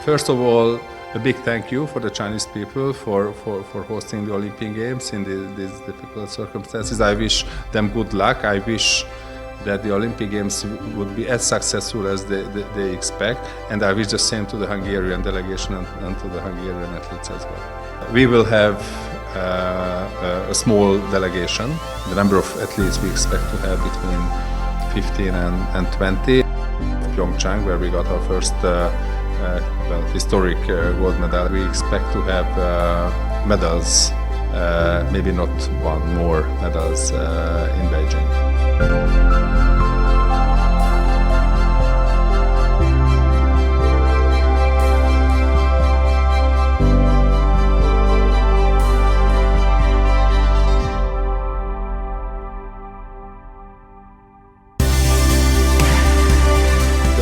First of all, a big thank you for the Chinese people for hosting the Olympic Games in these difficult circumstances. I wish them good luck. I wish that the Olympic Games would be as successful as they expect, and I wish the same to the Hungarian delegation and to the Hungarian athletes as well. We will have a small delegation. The number of athletes we expect to have between 15 and 20. Pyeongchang, where we got our first historic gold medal. We expect to have medals, maybe not one more medals in Beijing.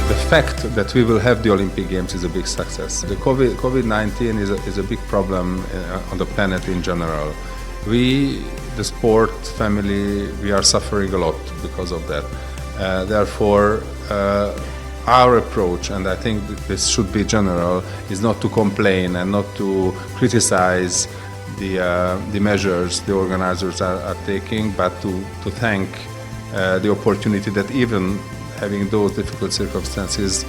The fact that we will have the Olympic Games is a big success. The COVID-19 is a big problem on the planet in general. We, the sport family, we are suffering a lot because of that. Therefore, our approach, and I think this should be general, is not to complain and not to criticize the measures the organizers are taking, but to thank the opportunity that even having those difficult circumstances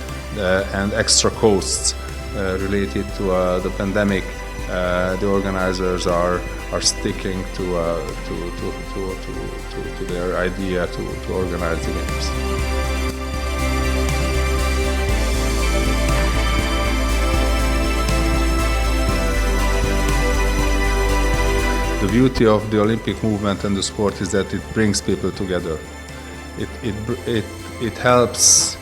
and extra costs related to the pandemic, the organizers are sticking to their idea to organize the games. The beauty of the Olympic movement and the sport is that it brings people together. It helps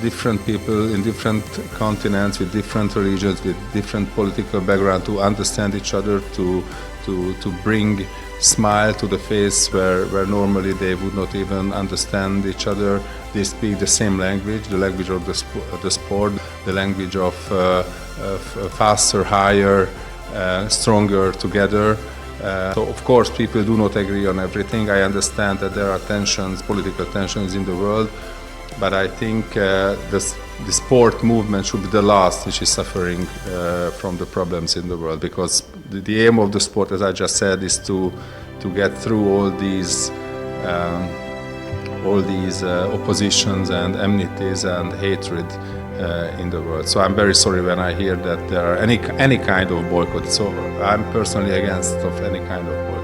different people in different continents, with different religions, with different political background to understand each other, to bring smile to the face where normally they would not even understand each other. They speak the same language, the language of the sport, the language of faster, higher, stronger together. So of course people do not agree on everything. I understand that there are tensions, political tensions in the world, but I think the sport movement should be the last which is suffering from the problems in the world, because the aim of the sport, as I just said, is to get through all these oppositions and enmities and hatred in the world. So I'm very sorry when I hear that there are any kind of boycott. So I'm personally against of any kind of boycott.